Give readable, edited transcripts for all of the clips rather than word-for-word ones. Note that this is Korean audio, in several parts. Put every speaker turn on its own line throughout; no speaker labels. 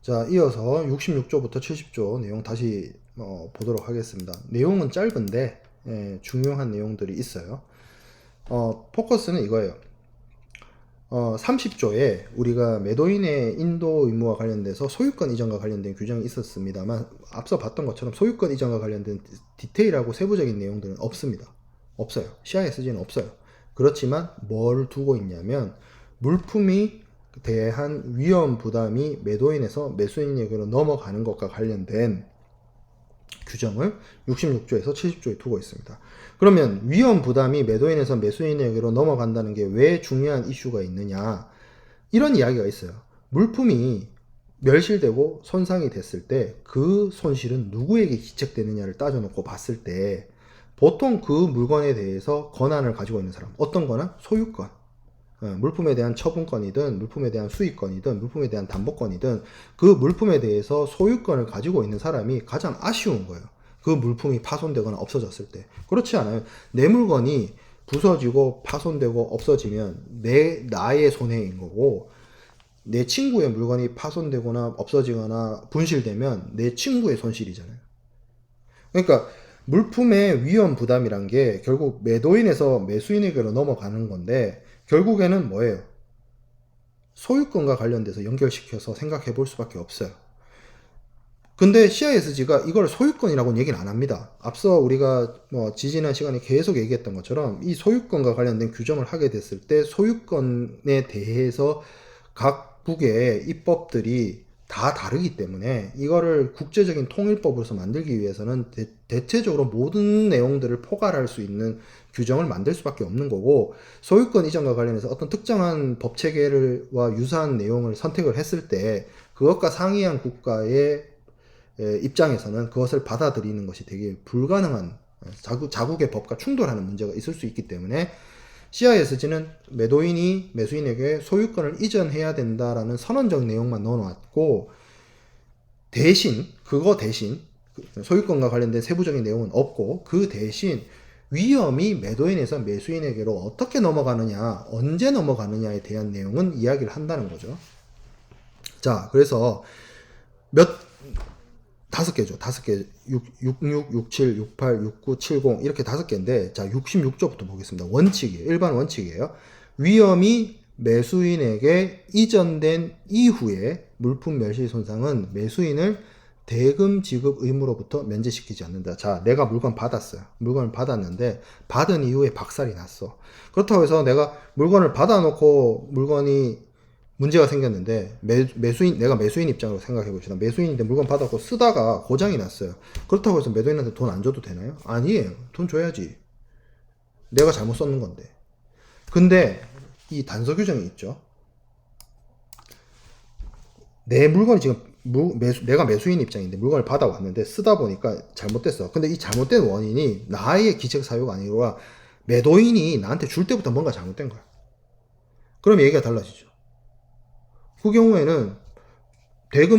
자, 이어서 66조부터 70조 내용 다시 보도록 하겠습니다. 내용은 짧은데 중요한 내용들이 있어요. 포커스는 이거예요. 30조에 우리가 매도인의 인도 의무와 관련돼서 소유권 이전과 관련된 규정이 있었습니다만 앞서 봤던 것처럼 소유권 이전과 관련된 디테일하고 세부적인 내용들은 없습니다. 없어요. CISG는 없어요. 그렇지만 뭘 두고 있냐면 물품이 대한 위험 부담이 매도인에서 매수인에게로 넘어가는 것과 관련된 규정을 66조에서 70조에 두고 있습니다. 그러면 위험 부담이 매도인에서 매수인에게로 넘어간다는 게 왜 중요한 이슈가 있느냐, 이런 이야기가 있어요. 물품이 멸실되고 손상이 됐을 때 그 손실은 누구에게 기책되느냐를 따져놓고 봤을 때 보통 그 물건에 대해서 권한을 가지고 있는 사람, 어떤 권한? 소유권. 물품에 대한 처분권이든 물품에 대한 수익권이든 물품에 대한 담보권이든 그 물품에 대해서 소유권을 가지고 있는 사람이 가장 아쉬운 거예요. 그 물품이 파손되거나 없어졌을 때. 그렇지 않아요. 내 물건이 부서지고 파손되고 없어지면 나의 손해인 거고, 내 친구의 물건이 파손되거나 없어지거나 분실되면 내 친구의 손실이잖아요. 그러니까 물품의 위험 부담이란 게 결국 매도인에서 매수인에게로 넘어가는 건데, 결국에는 뭐예요? 소유권과 관련돼서 연결시켜서 생각해 볼 수밖에 없어요. 근데 CISG가 이걸 소유권이라고는 얘기는 안 합니다. 앞서 우리가 지지난 시간에 계속 얘기했던 것처럼 이 소유권과 관련된 규정을 하게 됐을 때 소유권에 대해서 각국의 입법들이 다 다르기 때문에 이거를 국제적인 통일법으로서 만들기 위해서는 대체적으로 모든 내용들을 포괄할 수 있는 규정을 만들 수밖에 없는 거고, 소유권 이전과 관련해서 어떤 특정한 법 체계와 유사한 내용을 선택을 했을 때 그것과 상이한 국가의 입장에서는 그것을 받아들이는 것이 되게 불가능한, 자국의 법과 충돌하는 문제가 있을 수 있기 때문에 CISG는 매도인이 매수인에게 소유권을 이전해야 된다라는 선언적 내용만 넣어놨고, 그거 대신 소유권과 관련된 세부적인 내용은 없고, 그 대신 위험이 매도인에서 매수인에게로 어떻게 넘어가느냐, 언제 넘어가느냐에 대한 내용은 이야기를 한다는 거죠. 자, 그래서 다섯 개죠. 66, 67, 68, 69, 70 이렇게 5개인데, 자, 66조부터 보겠습니다. 원칙이에요. 일반 원칙이에요. 위험이 매수인에게 이전된 이후에 물품 멸실 손상은 매수인을 대금 지급 의무로부터 면제시키지 않는다. 자, 내가 물건 받았어요. 물건을 받았는데 받은 이후에 박살이 났어. 그렇다고 해서 내가 물건을 받아놓고 물건이 문제가 생겼는데 내가 매수인 입장으로 생각해 봅시다. 매수인인데 물건 받았고 쓰다가 고장이 났어요. 그렇다고 해서 매도인한테 돈 안 줘도 되나요? 아니에요. 돈 줘야지. 내가 잘못 썼는 건데. 근데 이 단서 규정이 있죠. 내 물건이 지금 내가 매수인 입장인데 물건을 받아왔는데 쓰다 보니까 잘못됐어. 근데 이 잘못된 원인이 나의 기책 사유가 아니라 매도인이 나한테 줄 때부터 뭔가 잘못된 거야. 그럼 얘기가 달라지죠. 그 경우에는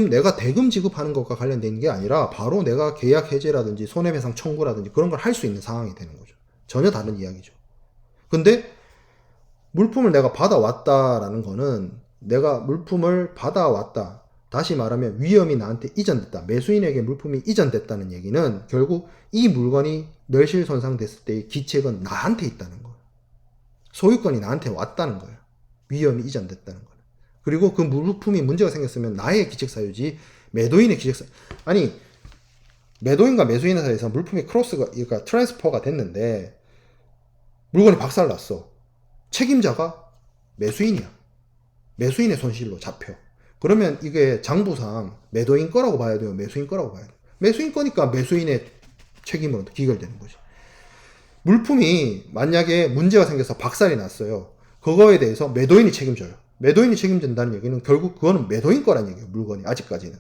내가 대금 지급하는 것과 관련된 게 아니라 바로 내가 계약 해제라든지 손해배상 청구라든지 그런 걸 할 수 있는 상황이 되는 거죠. 전혀 다른 이야기죠. 근데 물품을 내가 받아왔다라는 거는, 내가 물품을 받아왔다, 다시 말하면 위험이 나한테 이전됐다, 매수인에게 물품이 이전됐다는 얘기는 결국 이 물건이 멸실 손상됐을 때의 기책은 나한테 있다는 거예요. 소유권이 나한테 왔다는 거예요. 위험이 이전됐다는 거예요. 그리고 그 물품이 문제가 생겼으면 나의 기책사유지 매도인의 기책사유. 아니, 매도인과 매수인 사이에서 물품이 그러니까 트랜스퍼가 됐는데 물건이 박살났어. 책임자가 매수인이야. 매수인의 손실로 잡혀. 그러면 이게 장부상 매도인 거라고 봐야 돼요? 매수인 거라고 봐야 돼요? 매수인 거니까 매수인의 책임으로 기결되는 거지. 물품이 만약에 문제가 생겨서 박살이 났어요. 그거에 대해서 매도인이 책임져요. 매도인이 책임진다는 얘기는 결국 그거는 매도인 거란 얘기예요. 물건이 아직까지는.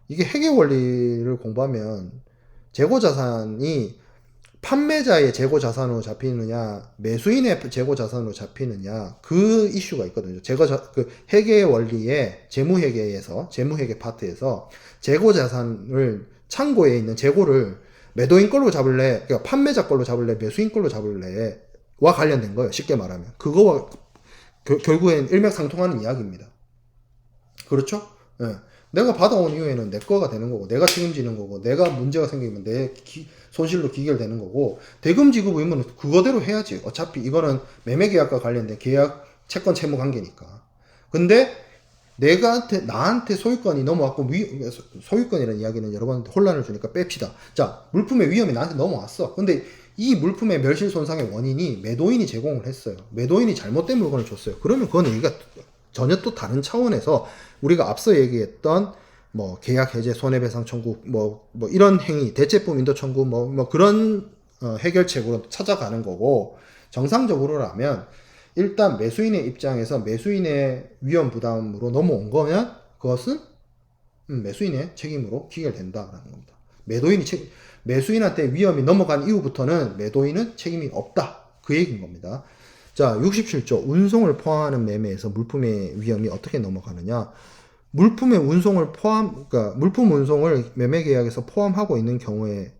이게 회계 원리를 공부하면 재고자산이 판매자의 재고자산으로 잡히느냐 매수인의 재고자산으로 잡히느냐, 그 이슈가 있거든요. 그 회계 원리의 재무회계에서, 재무회계 파트에서 재고자산을, 창고에 있는 재고를 매도인 걸로 잡을래, 그러니까 판매자 걸로 잡을래, 매수인 걸로 잡을래 와 관련된 거예요. 쉽게 말하면 그거와 결국엔 일맥상통하는 이야기입니다. 그렇죠? 예. 내가 받아온 이후에는 내 거가 되는 거고, 내가 책임지는 거고, 내가 문제가 생기면 내 손실로 기결되는 거고, 대금 지급 의무는 그거대로 해야지. 어차피 이거는 매매계약과 관련된 계약, 채권 채무 관계니까. 근데 나한테 소유권이 넘어왔고, 소유권이라는 이야기는 여러분한테 혼란을 주니까 뺍시다. 자, 물품의 위험이 나한테 넘어왔어. 근데 이 물품의 멸실 손상의 원인이 매도인이 제공을 했어요. 매도인이 잘못된 물건을 줬어요. 그러면 그건 얘기가 전혀 또 다른 차원에서 우리가 앞서 얘기했던 뭐 계약 해제, 손해배상 청구, 뭐 이런 행위, 대체법 인도 청구, 뭐 그런 해결책으로 찾아가는 거고, 정상적으로라면 일단 매수인의 입장에서 매수인의 위험 부담으로 넘어온 거면 그것은 매수인의 책임으로 기결된다라는 겁니다. 매수인한테 위험이 넘어간 이후부터는 매도인은 책임이 없다. 그 얘기인 겁니다. 자, 67조 운송을 포함하는 매매에서 물품의 위험이 어떻게 넘어가느냐? 물품의 운송을 그러니까 물품 운송을 매매 계약에서 포함하고 있는 경우에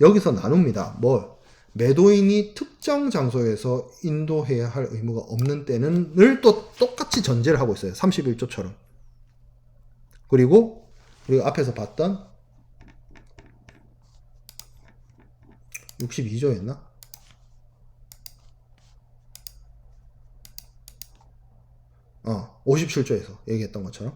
여기서 나눕니다. 매도인이 특정 장소에서 인도해야 할 의무가 없는 때는을 또 똑같이 전제를 하고 있어요. 31조처럼. 그리고 우리가 앞에서 봤던 62조였나? 어, 57조에서 얘기했던 것처럼.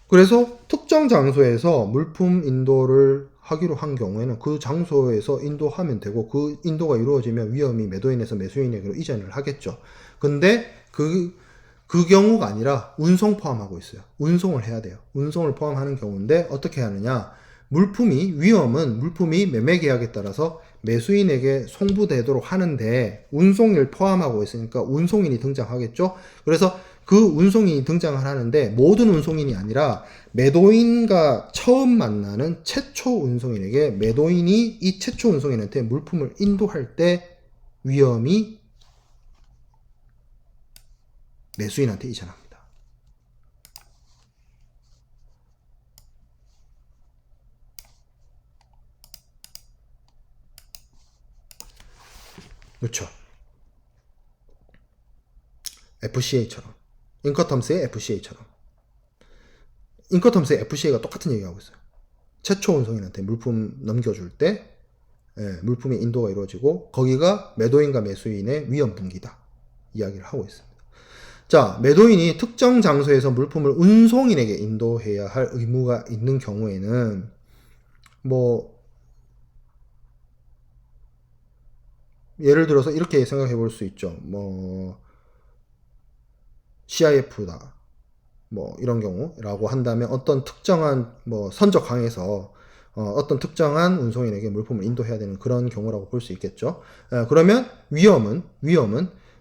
그래서 특정 장소에서 물품 인도를 하기로 한 경우에는 그 장소에서 인도하면 되고, 그 인도가 이루어지면 위험이 매도인에서 매수인에게로 이전을 하겠죠. 근데 그 경우가 아니라 운송 포함하고 있어요. 운송을 해야 돼요. 운송을 포함하는 경우인데 어떻게 하느냐? 위험은 물품이 매매 계약에 따라서 매수인에게 송부되도록 하는데 운송을 포함하고 있으니까 운송인이 등장하겠죠. 그래서 그 운송인이 등장을 하는데 모든 운송인이 아니라 매도인과 처음 만나는 최초 운송인에게 매도인이 이 최초 운송인한테 물품을 인도할 때 위험이 매수인한테 이전합니다. 그렇죠. FCA처럼. 인커텀스의 FCA처럼. 인커텀스의 FCA가 똑같은 얘기하고 있어요. 최초 운송인한테 물품 넘겨줄 때 물품의 인도가 이루어지고 거기가 매도인과 매수인의 위험 분기다. 이야기를 하고 있습니다. 자, 매도인이 특정 장소에서 물품을 운송인에게 인도해야 할 의무가 있는 경우에는 예를 들어서 이렇게 생각해 볼 수 있죠. CIF다. 이런 경우라고 한다면 어떤 특정한 선적항에서 어떤 특정한 운송인에게 물품을 인도해야 되는 그런 경우라고 볼 수 있겠죠. 그러면 위험은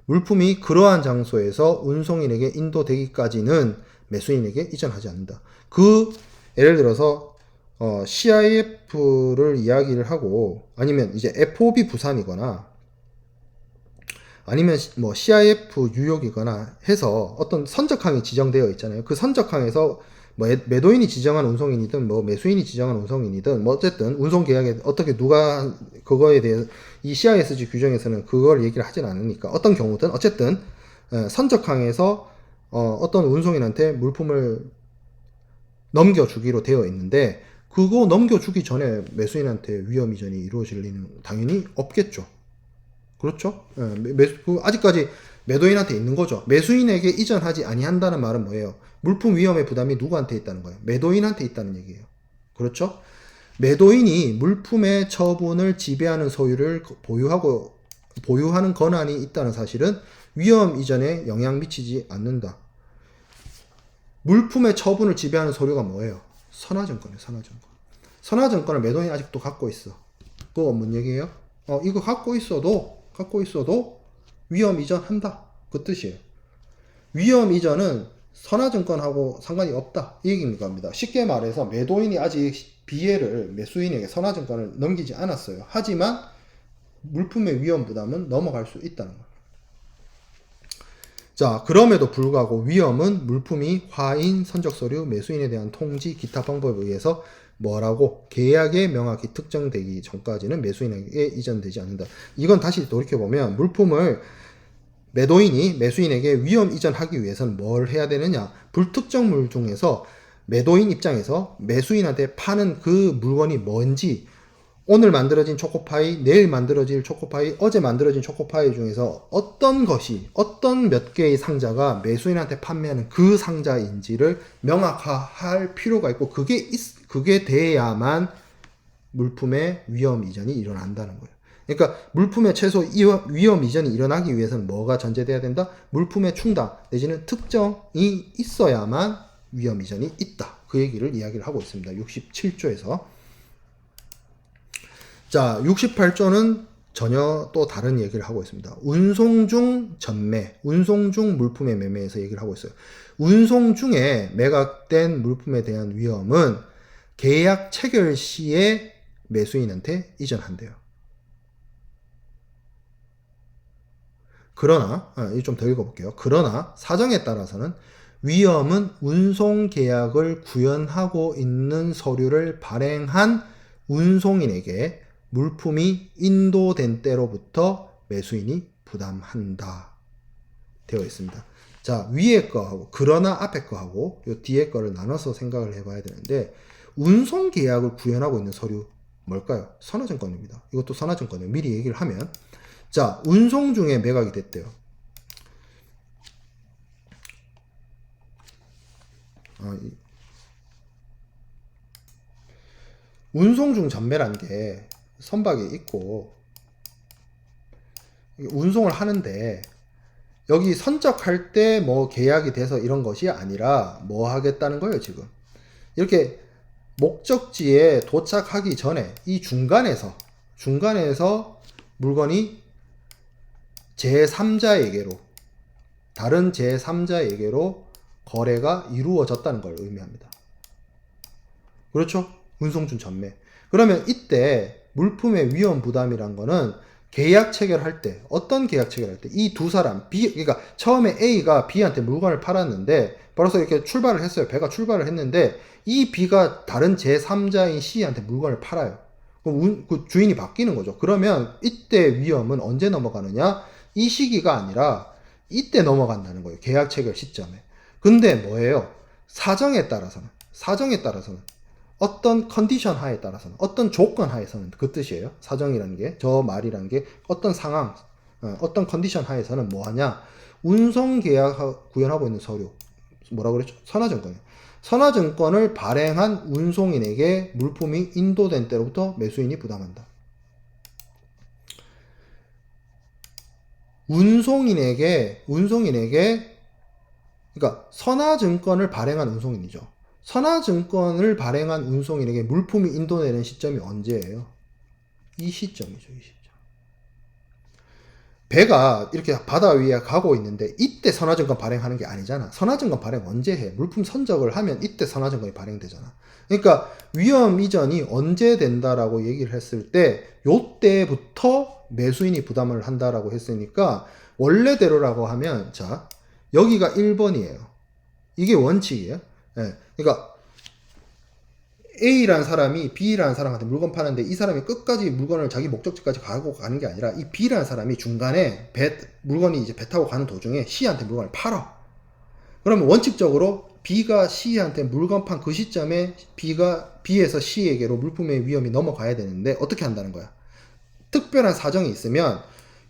물품이 그러한 장소에서 운송인에게 인도되기까지는 매수인에게 이전하지 않는다. 예를 들어서 CIF를 이야기를 하고 아니면 이제 FOB 부산이거나 아니면 CIF 뉴욕이거나 해서 어떤 선적항이 지정되어 있잖아요. 그 선적항에서 매도인이 지정한 운송인이든 매수인이 지정한 운송인이든 어쨌든 운송 계약에 어떻게 누가 그거에 대해 이 CISG 규정에서는 그걸 얘기를 하진 않으니까 어떤 경우든 어쨌든 선적항에서 어떤 운송인한테 물품을 넘겨주기로 되어 있는데 그거 넘겨주기 전에 매수인한테 위험 이전이 이루어질 리는 당연히 없겠죠. 그렇죠? 아직까지 매도인한테 있는 거죠. 매수인에게 이전하지 아니한다는 말은 뭐예요? 물품 위험의 부담이 누구한테 있다는 거예요? 매도인한테 있다는 얘기예요. 그렇죠? 매도인이 물품의 처분을 지배하는 소유를 보유하는 권한이 있다는 사실은 위험 이전에 영향 미치지 않는다. 물품의 처분을 지배하는 소유가 뭐예요? 선화증권이에요. 선화증권. 선화증권을 매도인이 아직도 갖고 있어. 그거 뭔 얘기예요? 이거 갖고 있어도 위험 이전한다. 그 뜻이에요. 위험 이전은 선화증권하고 상관이 없다. 이 얘기입니다. 쉽게 말해서 매도인이 아직 비해를 매수인에게 선화증권을 넘기지 않았어요. 하지만 물품의 위험 부담은 넘어갈 수 있다는 거예요. 자, 그럼에도 불구하고 위험은 물품이 화인, 선적서류, 매수인에 대한 통지, 기타 방법에 의해서 계약에 명확히 특정되기 전까지는 매수인에게 이전되지 않는다. 이건 다시 돌이켜보면 물품을 매도인이 매수인에게 위험 이전하기 위해서는 뭘 해야 되느냐? 불특정물 중에서 매도인 입장에서 매수인한테 파는 그 물건이 뭔지, 오늘 만들어진 초코파이, 내일 만들어질 초코파이, 어제 만들어진 초코파이 중에서 어떤 것이, 어떤 몇 개의 상자가 매수인한테 판매하는 그 상자인지를 명확화할 필요가 있고, 그게 돼야만 물품의 위험 이전이 일어난다는 거예요. 그러니까 물품의 최소 위험 이전이 일어나기 위해서는 뭐가 전제돼야 된다? 물품의 충당 내지는 특정이 있어야만 위험 이전이 있다. 그 이야기를 하고 있습니다. 67조에서. 자, 68조는 전혀 또 다른 얘기를 하고 있습니다. 운송 중 전매, 운송 중 물품의 매매에서 얘기를 하고 있어요. 운송 중에 매각된 물품에 대한 위험은 계약 체결 시에 매수인한테 이전한대요. 그러나, 이거 좀 더 읽어볼게요. 그러나 사정에 따라서는 위험은 운송 계약을 구현하고 있는 서류를 발행한 운송인에게 물품이 인도된 때로부터 매수인이 부담한다. 되어 있습니다. 자, 위에 거하고, 그러나 앞에 거하고, 요 뒤에 거를 나눠서 생각을 해봐야 되는데, 운송 계약을 구현하고 있는 서류, 뭘까요? 선화증권입니다. 이것도 선화증권이에요. 미리 얘기를 하면. 자, 운송 중에 매각이 됐대요. 운송 중 전매란 게 선박에 있고 운송을 하는데 여기 선적할 때 뭐 계약이 돼서 이런 것이 아니라 뭐 하겠다는 거예요, 지금. 이렇게 목적지에 도착하기 전에 이 중간에서 물건이 제3자에게로, 다른 제3자에게로 거래가 이루어졌다는 걸 의미합니다. 그렇죠? 운송 중 전매. 그러면 이때 물품의 위험 부담이란 거는 계약 체결할 때, 어떤 계약 체결할 때, 이 두 사람, 그러니까 처음에 A가 B한테 물건을 팔았는데, 벌써 이렇게 출발을 했어요. 배가 출발을 했는데, 이 B가 다른 제3자인 C한테 물건을 팔아요. 그럼 그 주인이 바뀌는 거죠. 그러면 이때 위험은 언제 넘어가느냐? 이 시기가 아니라 이때 넘어간다는 거예요. 계약 체결 시점에. 근데 뭐예요? 사정에 따라서는 어떤 컨디션 하에 따라서는, 어떤 조건 하에서는, 그 뜻이에요. 사정이라는 게, 저 말이라는 게 어떤 상황, 어떤 컨디션 하에서는 뭐 하냐? 운송 계약 구현하고 있는 서류, 뭐라고 그랬죠? 선화증권이에요. 선화증권을 발행한 운송인에게 물품이 인도된 때로부터 매수인이 부담한다. 운송인에게, 그러니까 선화증권을 발행한 운송인이죠. 선화증권을 발행한 운송인에게 물품이 인도되는 시점이 언제예요? 이 시점이죠, 이 시점. 배가 이렇게 바다 위에 가고 있는데 이때 선화증권 발행하는 게 아니잖아. 선화증권 발행 언제 해? 물품 선적을 하면 이때 선화증권이 발행되잖아. 그러니까 위험 이전이 언제 된다라고 얘기를 했을 때 요때부터 매수인이 부담을 한다라고 했으니까 원래대로라고 하면, 자, 여기가 1번이에요. 이게 원칙이에요. 예. 그러니까 A라는 사람이 B라는 사람한테 물건 파는데 이 사람이 끝까지 물건을 자기 목적지까지 가는 게 아니라 이 B라는 사람이 중간에 물건이 이제 배 타고 가는 도중에 C한테 물건을 팔아. 그러면 원칙적으로 B가 C한테 물건 판 그 시점에 B에서 C에게로 물품의 위험이 넘어가야 되는데 어떻게 한다는 거야? 특별한 사정이 있으면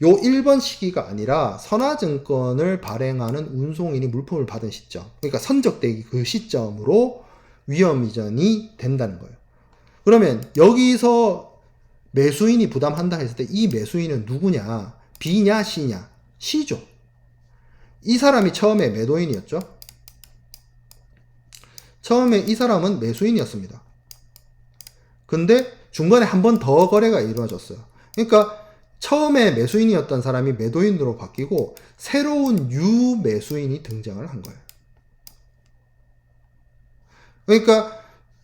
요 1번 시기가 아니라 선화증권을 발행하는 운송인이 물품을 받은 시점, 그러니까 선적되기 그 시점으로 위험 이전이 된다는 거예요. 그러면 여기서 매수인이 부담한다 했을 때 이 매수인은 누구냐? B냐 C냐? C죠. 이 사람이 처음에 매도인이었죠. 처음에 이 사람은 매수인이었습니다. 근데 중간에 한 번 더 거래가 이루어졌어요. 그러니까 처음에 매수인이었던 사람이 매도인으로 바뀌고 새로운 유매수인이 등장을 한 거예요. 그러니까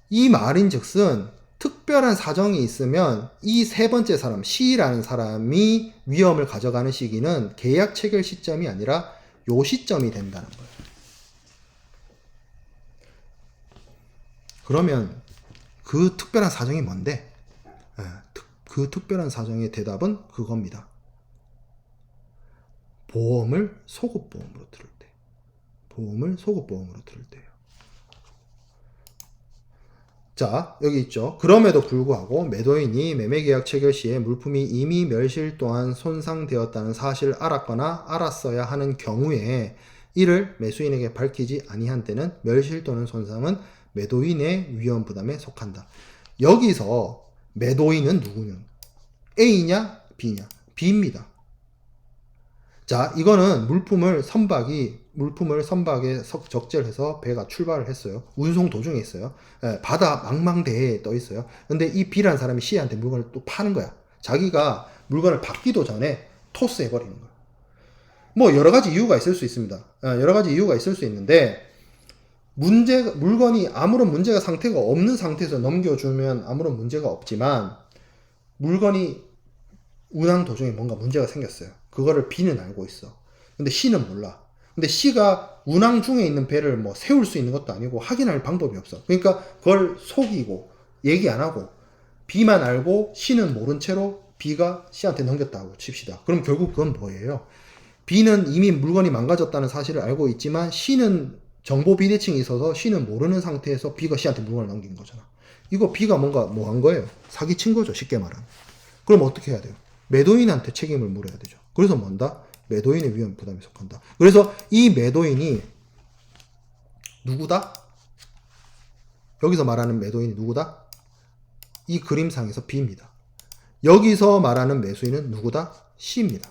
이 말인즉슨 특별한 사정이 있으면 이 세 번째 사람, C라는 사람이 위험을 가져가는 시기는 계약 체결 시점이 아니라 요 시점이 된다는 거예요. 그러면 그 특별한 사정이 뭔데? 그 특별한 사정의 대답은 그겁니다. 보험을 소급보험으로 들을 때. 보험을 소급보험으로 들을 때요. 자, 여기 있죠. 그럼에도 불구하고 매도인이 매매계약 체결 시에 물품이 이미 멸실 또한 손상되었다는 사실을 알았거나 알았어야 하는 경우에 이를 매수인에게 밝히지 아니한 때는 멸실 또는 손상은 매도인의 위험 부담에 속한다. 여기서 매도인은 누구냐? A냐 B냐? B입니다. 자, 이거는 물품을 선박에 적재를 해서 배가 출발을 했어요. 운송 도중에 있어요. 바다 망망대해에 떠 있어요. 근데 이 B라는 사람이 C한테 물건을 또 파는 거야. 자기가 물건을 받기도 전에 토스해버리는 거야. 뭐 여러 가지 이유가 있을 수 있습니다. 여러 가지 이유가 있을 수 있는데 물건이 아무런 문제가 상태가 없는 상태에서 넘겨주면 아무런 문제가 없지만 물건이 운항 도중에 뭔가 문제가 생겼어요. 그거를 B는 알고 있어. 근데 C는 몰라. 근데 C가 운항 중에 있는 배를 뭐 세울 수 있는 것도 아니고 확인할 방법이 없어. 그러니까 그걸 속이고 얘기 안 하고 B만 알고 C는 모른 채로 B가 C한테 넘겼다고 칩시다. 그럼 결국 그건 뭐예요? B는 이미 물건이 망가졌다는 사실을 알고 있지만 C는 정보 비대칭이 있어서 C는 모르는 상태에서 B가 C한테 물건을 넘긴 거잖아. 이거 B가 뭔가 뭐 한 거예요? 사기친 거죠, 쉽게 말하면. 그럼 어떻게 해야 돼요? 매도인한테 책임을 물어야 되죠. 그래서 뭔다? 매도인의 위험 부담에 속한다. 그래서 이 매도인이 누구다? 여기서 말하는 매도인이 누구다? 이 그림상에서 B입니다. 여기서 말하는 매수인은 누구다? C입니다.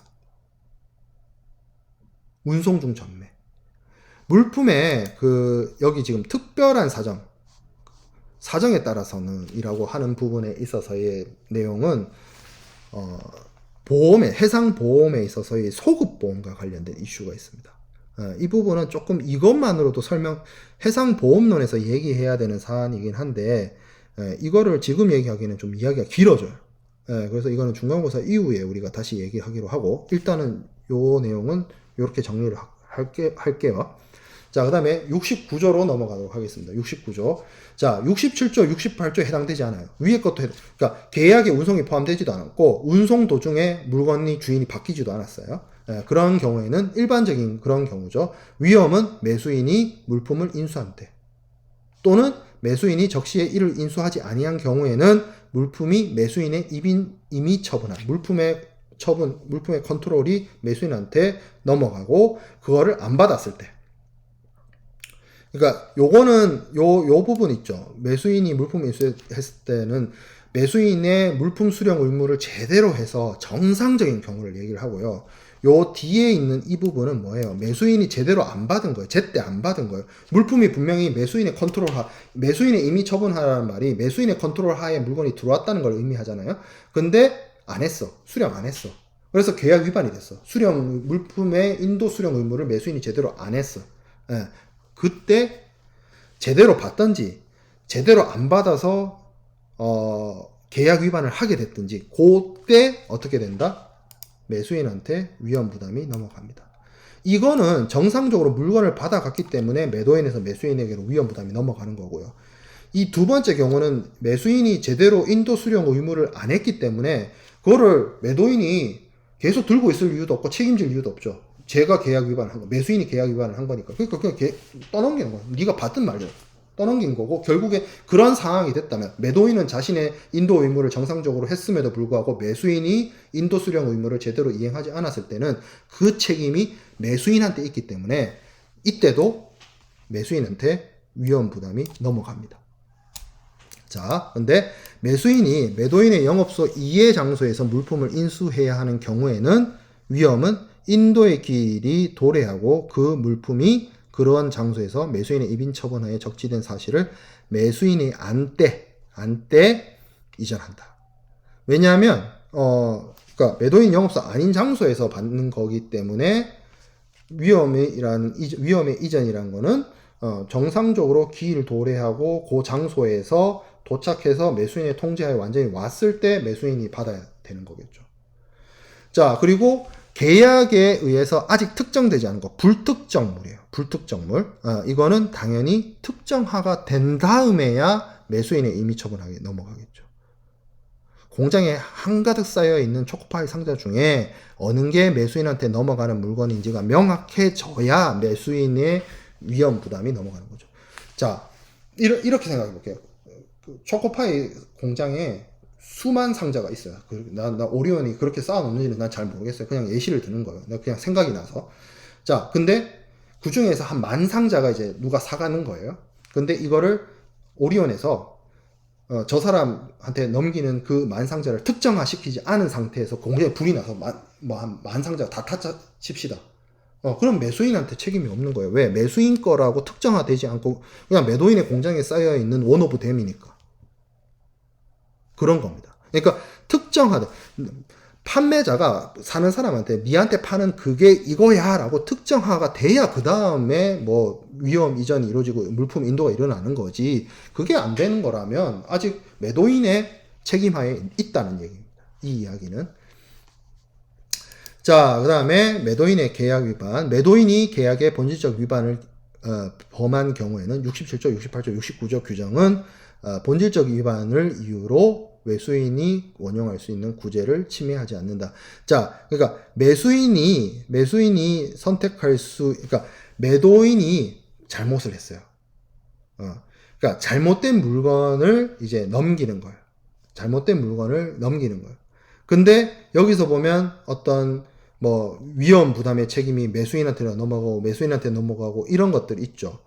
운송 중 전매. 물품에 여기 지금 특별한 사정에 따라서는 이라고 하는 부분에 있어서의 내용은 해상 보험에 있어서의 소급 보험과 관련된 이슈가 있습니다. 이 부분은 조금 이것만으로도 해상 보험론에서 얘기해야 되는 사안이긴 한데 이거를 지금 얘기하기는 좀 이야기가 길어져요. 그래서 이거는 중간고사 이후에 우리가 다시 얘기하기로 하고 일단은 요 내용은 이렇게 정리를 할게요. 자, 그 다음에 69조로 넘어가도록 하겠습니다. 69조. 자, 67조, 68조에 해당되지 않아요. 위에 것도 그러니까 계약에 운송이 포함되지도 않았고 운송 도중에 물건이 주인이 바뀌지도 않았어요. 그런 경우에는 일반적인 그런 경우죠. 위험은 매수인이 물품을 인수한 때 또는 매수인이 적시에 이를 인수하지 아니한 경우에는 물품이 매수인의 임의 처분한 물품의 컨트롤이 매수인한테 넘어가고 그거를 안 받았을 때. 그러니까 요거는 요 부분 있죠. 매수인이 물품을 인수했을 때는 매수인의 물품 수령 의무를 제대로 해서 정상적인 경우를 얘기를 하고요. 요 뒤에 있는 이 부분은 뭐예요? 매수인이 제대로 안 받은 거예요. 제때 안 받은 거예요. 물품이 분명히 매수인의 임의 처분하라는 말이 매수인의 컨트롤 하에 물건이 들어왔다는 걸 의미하잖아요. 근데 안 했어. 수령 안 했어. 그래서 계약 위반이 됐어. 물품의 인도 수령 의무를 매수인이 제대로 안 했어. 그때 제대로 받든지 제대로 안 받아서 계약 위반을 하게 됐든지 그때 어떻게 된다? 매수인한테 위험 부담이 넘어갑니다. 이거는 정상적으로 물건을 받아갔기 때문에 매도인에서 매수인에게로 위험 부담이 넘어가는 거고요. 이 두 번째 경우는 매수인이 제대로 인도 수령 의무를 안 했기 때문에 그거를 매도인이 계속 들고 있을 이유도 없고 책임질 이유도 없죠. 제가 계약 위반을 한 거, 매수인이 계약 위반을 한 거니까. 그러니까 그냥 떠넘기는 거야. 네가 받든 말든 떠넘긴 거고 결국에 그런 상황이 됐다면 매도인은 자신의 인도 의무를 정상적으로 했음에도 불구하고 매수인이 인도 수령 의무를 제대로 이행하지 않았을 때는 그 책임이 매수인한테 있기 때문에 이때도 매수인한테 위험 부담이 넘어갑니다. 자, 근데 매수인이 매도인의 영업소 이해 장소에서 물품을 인수해야 하는 경우에는 위험은 인도의 길이 도래하고 그 물품이 그러한 장소에서 매수인의 입인 처분하에 적시된 사실을 매수인이 안 때 이전한다. 왜냐하면 그러니까 매도인 영업소 아닌 장소에서 받는 거기 때문에 위험의 이전이라는 거는 정상적으로 기일 도래하고 그 장소에서 도착해서 매수인의 통제하에 완전히 왔을 때 매수인이 받아야 되는 거겠죠. 자, 그리고 계약에 의해서 아직 특정되지 않은 거, 불특정물이에요. 불특정물. 이거는 당연히 특정화가 된 다음에야 매수인의 임의 처분하게 넘어가겠죠. 공장에 한가득 쌓여 있는 초코파이 상자 중에 어느 게 매수인한테 넘어가는 물건인지가 명확해져야 매수인의 위험 부담이 넘어가는 거죠. 자, 이렇게 생각해 볼게요. 그 초코파이 공장에 수만 상자가 있어요. 나 오리온이 그렇게 쌓아놓는지는 난 잘 모르겠어요. 그냥 예시를 드는 거예요. 나 그냥 생각이 나서. 자, 근데 그 중에서 한 10,000상자가 이제 누가 사가는 거예요. 근데 이거를 오리온에서 저 사람한테 넘기는 그 10,000상자를 특정화시키지 않은 상태에서 공장에 불이 나서 한 10,000상자가 다 탔다 칩시다. 그럼 매수인한테 책임이 없는 거예요. 왜? 매수인 거라고 특정화되지 않고 그냥 매도인의 공장에 쌓여 있는 원 오브 댐이니까. 그런 겁니다. 그러니까 특정하다. 판매자가 사는 사람한테 니한테 파는 그게 이거야 라고 특정화가 돼야 그 다음에 뭐 위험 이전이 이루어지고 물품 인도가 일어나는 거지. 그게 안 되는 거라면 아직 매도인의 책임하에 있다는 얘기입니다. 이 이야기는. 자, 그 다음에 매도인의 계약 위반. 매도인이 계약의 본질적 위반을 범한 경우에는 67조, 68조, 69조 규정은 본질적 위반을 이유로 매수인이 원용할 수 있는 구제를 침해하지 않는다. 자, 그러니까 매수인이 선택할 그러니까 매도인이 잘못을 했어요. 그러니까 잘못된 물건을 이제 넘기는 거예요. 잘못된 물건을 넘기는 거예요. 근데 여기서 보면 어떤 뭐 위험 부담의 책임이 매수인한테 넘어가고 이런 것들이 있죠.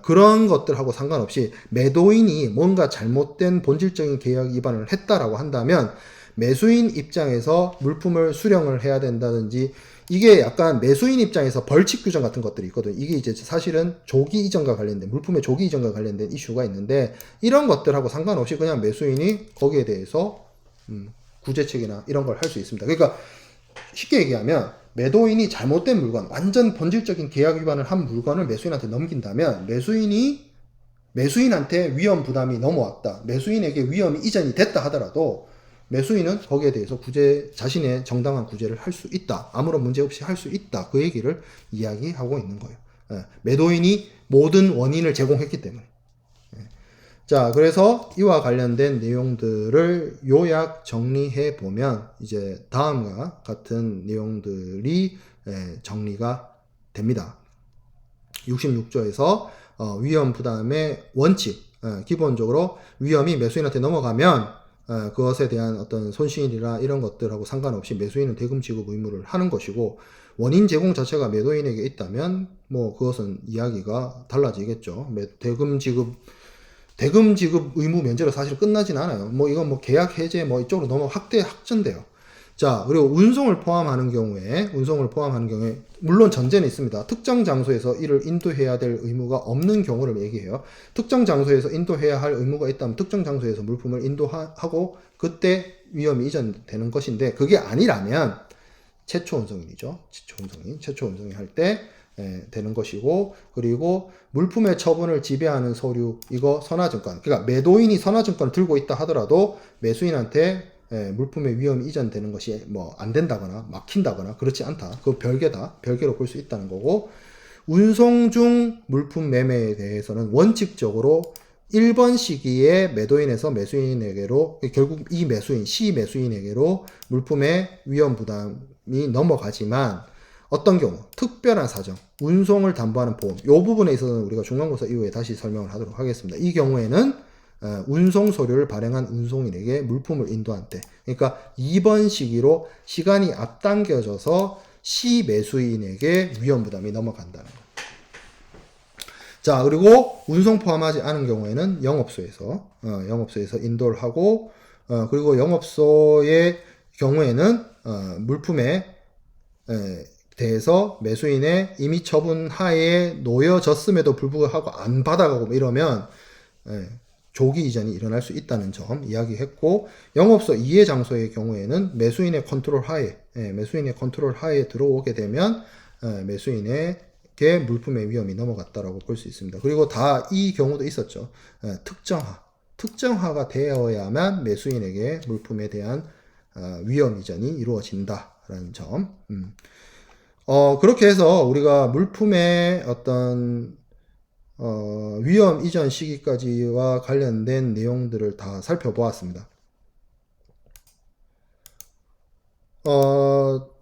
그런 것들하고 상관없이 매도인이 뭔가 잘못된 본질적인 계약 위반을 했다라고 한다면 매수인 입장에서 물품을 수령을 해야 된다든지 이게 약간 매수인 입장에서 벌칙 규정 같은 것들이 있거든요. 이게 이제 사실은 조기 이전과 관련된 물품의 조기 이전과 관련된 이슈가 있는데 이런 것들하고 상관없이 그냥 매수인이 거기에 대해서 구제책이나 이런 걸 할 수 있습니다. 그러니까 쉽게 얘기하면 매도인이 잘못된 물건, 완전 본질적인 계약 위반을 한 물건을 매수인한테 넘긴다면 매수인한테 위험 부담이 넘어왔다. 매수인에게 위험이 이전이 됐다 하더라도 매수인은 거기에 대해서 자신의 정당한 구제를 할 수 있다. 아무런 문제 없이 할 수 있다. 그 얘기를 이야기하고 있는 거예요. 매도인이 모든 원인을 제공했기 때문에. 자, 그래서 이와 관련된 내용들을 요약 정리해 보면 이제 다음과 같은 내용들이 정리가 됩니다. 66조에서 위험 부담의 원칙, 기본적으로 위험이 매수인한테 넘어가면 그것에 대한 어떤 손실이나 이런 것들하고 상관없이 매수인은 대금 지급 의무를 하는 것이고 원인 제공 자체가 매도인에게 있다면 뭐 그것은 이야기가 달라지겠죠. 대금 지급 의무 면제로 사실 끝나진 않아요. 뭐 이건 뭐 계약 해제 뭐 이쪽으로 넘어 확전돼요. 자, 그리고 운송을 포함하는 경우에 물론 전제는 있습니다. 특정 장소에서 이를 인도해야 될 의무가 없는 경우를 얘기해요. 특정 장소에서 인도해야 할 의무가 있다면 특정 장소에서 물품을 인도하고 그때 위험이 이전되는 것인데 그게 아니라면 최초 운송인이죠. 최초 운송인 할 때 되는 것이고 그리고 물품의 처분을 지배하는 서류 이거 선화증권 그러니까 매도인이 선화증권을 들고 있다 하더라도 매수인한테 물품의 위험이 이전되는 것이 뭐 안 된다거나 막힌다거나 그렇지 않다. 그 별개로 볼 수 있다는 거고 운송 중 물품 매매에 대해서는 원칙적으로 1번 시기에 매도인에서 매수인에게로 결국 이 시매수인에게로 물품의 위험 부담이 넘어가지만 어떤 경우 특별한 사정, 운송을 담보하는 보험 이 부분에 있어서는 우리가 중간고사 이후에 다시 설명을 하도록 하겠습니다. 이 경우에는 운송 서류를 발행한 운송인에게 물품을 인도한 때 그러니까 2번 시기로 시간이 앞당겨져서 시매수인에게 위험 부담이 넘어간다는 것. 자, 그리고 운송 포함하지 않은 경우에는 영업소에서 인도를 하고 그리고 영업소의 경우에는 물품에 대해서 매수인의 임의 처분 하에 놓여졌음에도 불구하고 안 받아가고 이러면 조기 이전이 일어날 수 있다는 점 이야기했고 영업소 이해 장소의 경우에는 매수인의 컨트롤 하에 들어오게 되면 매수인에게 물품의 위험이 넘어갔다라고 볼 수 있습니다. 그리고 다 이 경우도 있었죠. 특정화가 되어야만 매수인에게 물품에 대한 위험 이전이 이루어진다라는 점. 그렇게 해서 우리가 물품의 어떤 위험 이전 시기까지와 관련된 내용들을 다 살펴보았습니다.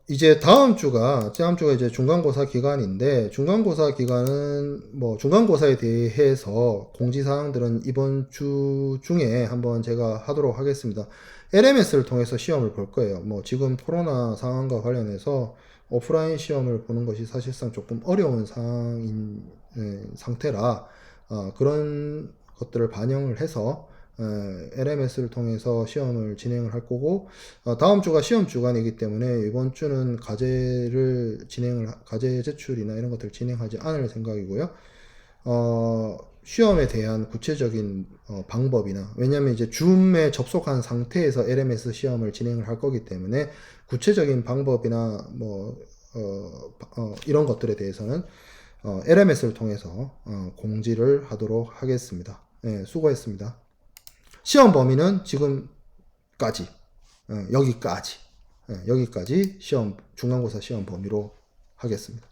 이제 다음 주가 이제 중간고사 기간인데, 중간고사 기간은, 뭐, 중간고사에 대해서 공지사항들은 이번 주 중에 한번 제가 하도록 하겠습니다. LMS를 통해서 시험을 볼 거예요. 뭐, 지금 코로나 상황과 관련해서 오프라인 시험을 보는 것이 사실상 조금 어려운 상황인 상태라, 그런 것들을 반영을 해서 LMS를 통해서 시험을 진행을 할 거고, 다음 주가 시험 주간이기 때문에 이번 주는 과제 제출이나 이런 것들을 진행하지 않을 생각이고요. 시험에 대한 구체적인 방법이나, 왜냐면 이제 줌에 접속한 상태에서 LMS 시험을 진행을 할 거기 때문에 구체적인 방법이나 뭐 이런 것들에 대해서는 LMS를 통해서 공지를 하도록 하겠습니다. 네, 수고했습니다. 시험 범위는 지금까지, 여기까지, 여기까지 중간고사 시험 범위로 하겠습니다.